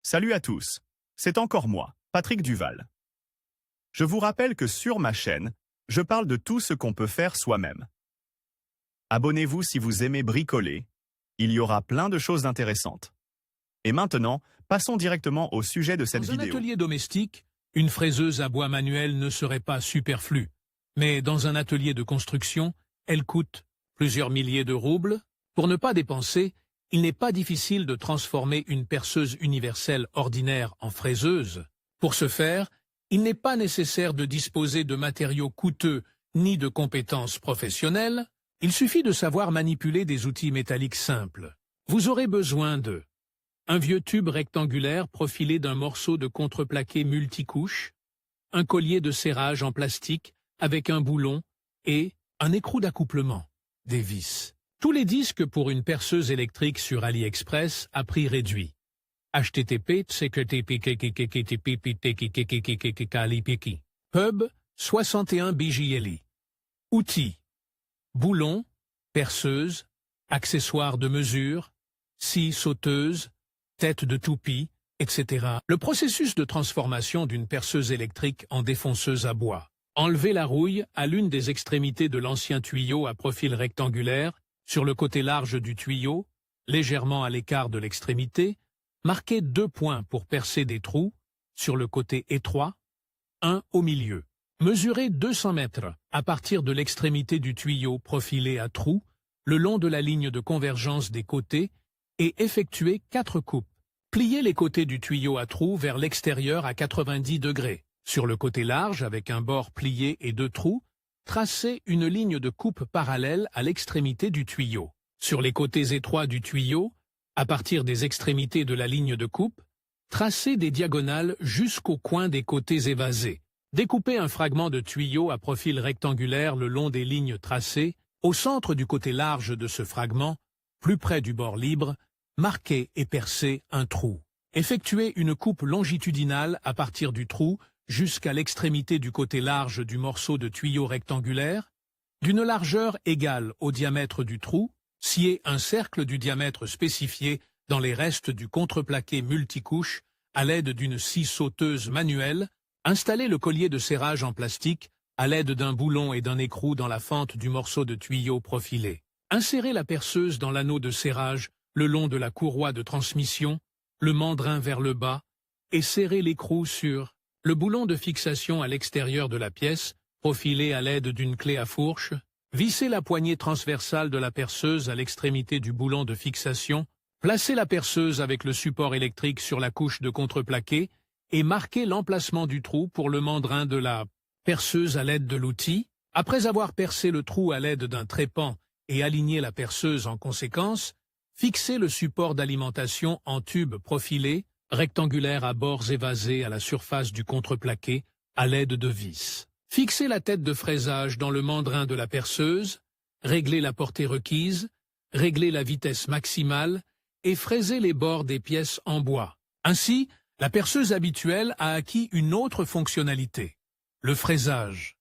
Salut à tous, c'est encore moi, Patrick Duval. Je vous rappelle que sur ma chaîne, je parle de tout ce qu'on peut faire soi-même. Abonnez-vous si vous aimez bricoler, il y aura plein de choses intéressantes. Et maintenant, passons directement au sujet de cette vidéo. Dans un atelier domestique, une fraiseuse à bois manuel ne serait pas superflue. Mais dans un atelier de construction, elle coûte plusieurs milliers de roubles. Pour ne pas dépenser, il n'est pas difficile de transformer une perceuse universelle ordinaire en fraiseuse. Pour ce faire, il n'est pas nécessaire de disposer de matériaux coûteux ni de compétences professionnelles. Il suffit de savoir manipuler des outils métalliques simples. Vous aurez besoin de un vieux tube rectangulaire profilé d'un morceau de contreplaqué multicouche, un collier de serrage en plastique avec un boulon et un écrou d'accouplement, des vis. Tous les disques pour une perceuse électrique sur AliExpress à prix réduit. http Pub 61 BJLI. Outils. Boulon, perceuse, accessoires de mesure, scie sauteuse, tête de toupie, etc. Le processus de transformation d'une perceuse électrique en défonceuse à bois. Enlevez la rouille à l'une des extrémités de l'ancien tuyau à profil rectangulaire, sur le côté large du tuyau, légèrement à l'écart de l'extrémité, marquez 2 points pour percer des trous, sur le côté étroit, un au milieu. Mesurez 200 mètres à partir de l'extrémité du tuyau profilé à trous, le long de la ligne de convergence des côtés, et effectuez 4 coupes. Pliez les côtés du tuyau à trous vers l'extérieur à 90 degrés. Sur le côté large, avec un bord plié et 2 trous, tracez une ligne de coupe parallèle à l'extrémité du tuyau. Sur les côtés étroits du tuyau, à partir des extrémités de la ligne de coupe, tracez des diagonales jusqu'au coin des côtés évasés. Découpez un fragment de tuyau à profil rectangulaire le long des lignes tracées. Au centre du côté large de ce fragment, plus près du bord libre, marquez et percez un trou. Effectuez une coupe longitudinale à partir du trou jusqu'à l'extrémité du côté large du morceau de tuyau rectangulaire, d'une largeur égale au diamètre du trou, sciez un cercle du diamètre spécifié dans les restes du contreplaqué multicouche à l'aide d'une scie sauteuse manuelle, installez le collier de serrage en plastique à l'aide d'un boulon et d'un écrou dans la fente du morceau de tuyau profilé. Insérez la perceuse dans l'anneau de serrage le long de la courroie de transmission, le mandrin vers le bas, et serrez l'écrou sur le boulon de fixation à l'extérieur de la pièce, profilé à l'aide d'une clé à fourche. Vissez la poignée transversale de la perceuse à l'extrémité du boulon de fixation, placez la perceuse avec le support électrique sur la couche de contreplaqué et marquez l'emplacement du trou pour le mandrin de la perceuse à l'aide de l'outil. Après avoir percé le trou à l'aide d'un trépan et aligné la perceuse en conséquence, fixez le support d'alimentation en tube profilé, rectangulaire à bords évasés à la surface du contreplaqué, à l'aide de vis. Fixez la tête de fraisage dans le mandrin de la perceuse, réglez la portée requise, réglez la vitesse maximale et fraisez les bords des pièces en bois. Ainsi, la perceuse habituelle a acquis une autre fonctionnalité, le fraisage.